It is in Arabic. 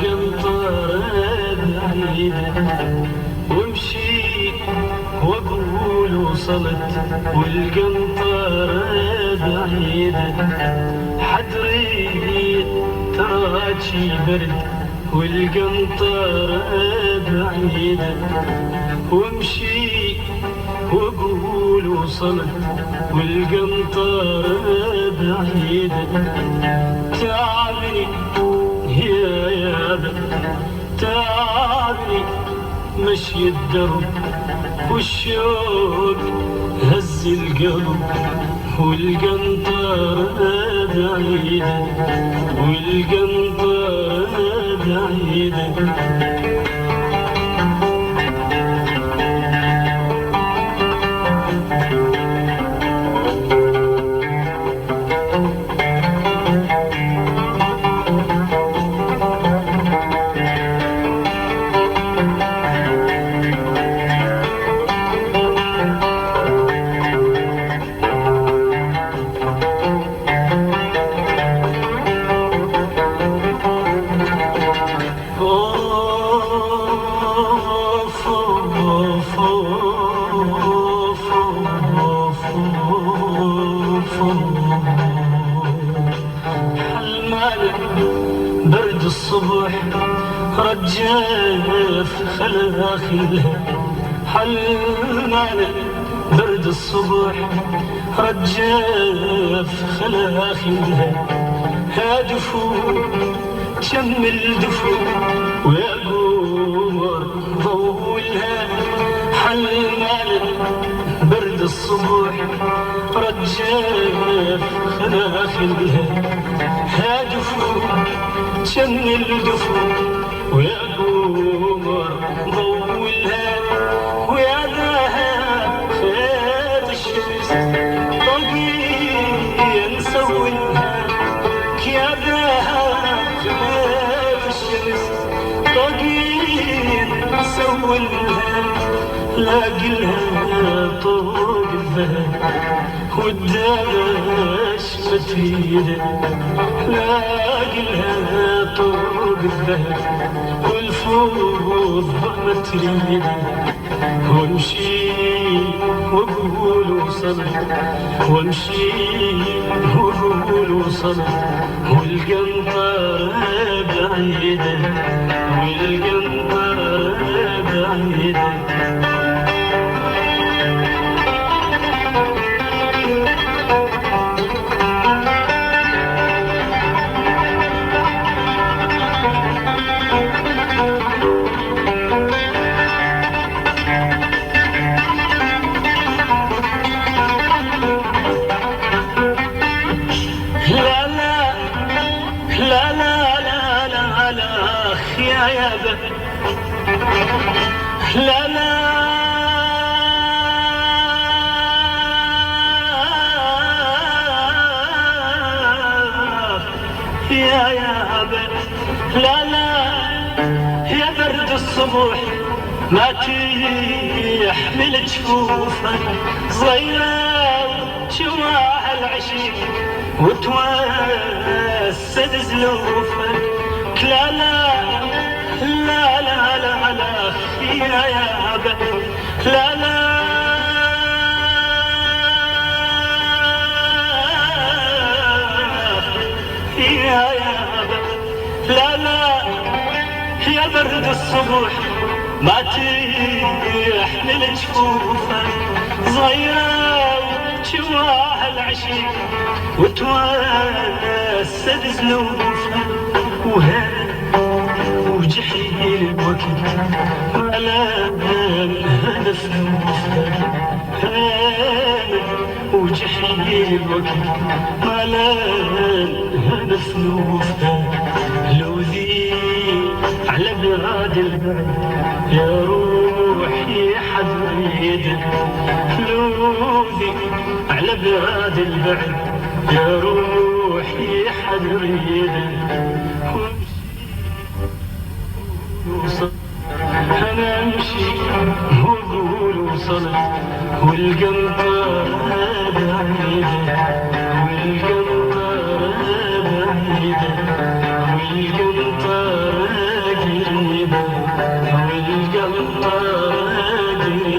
والقنطرة بعيدة وامشي واقول وصلت والقنطرة بعيدة حدري تراجي برد والقنطرة بعيدة وامشي واقول وصلت والقنطرة بعيدة تعبني يا يابا تعبني مشي الدرب والشوق هز القلب والقنطرة بعيدة والقنطرة بعيدة برد الصبح رجاف خلاخلها حلمانة برد الصبح رجاف خلاخلها هادفو شم الدفو ويا قمر ضولها حلمانة برد الصبح رجاف خلاخلها هادفو شم الدفو ويا قمر ضولها ويا ذهب خيط الشمس طاقية نسولها يا ذهب خيط الشمس طاقية نسولها لاقي لها طوق الذهب والداش متيدة لاقي لها طوق الذهب والفوض ما تريده وامشي واقول وصلت وامشي واقول وصلت والقنطرة بعيدة والقنطرة بعيدة يا يابا لا لا يا يابا لا لا يا برد الصبح ما تحمل جفوفك صغيرة وشواها العشيق وتوسد زلوفك لا لا لا لا لا لا يا يابا لا لا يا يابا لا لا يا برد الصبح ما تحمل جفوفك صغيرة وشواها العشيق وتوسد زلوفك وهذا وجحيل الوقت على الهدف هذا وجحيل الوقت على الهدف لو ذي على بلاد البعد يا روحي حديد لو ذي على بلاد البعد يا روحي حديد أنا أمشي وأقول وصلت والقنطرة بعيدة والقنطرة بعيدة والقنطرة غير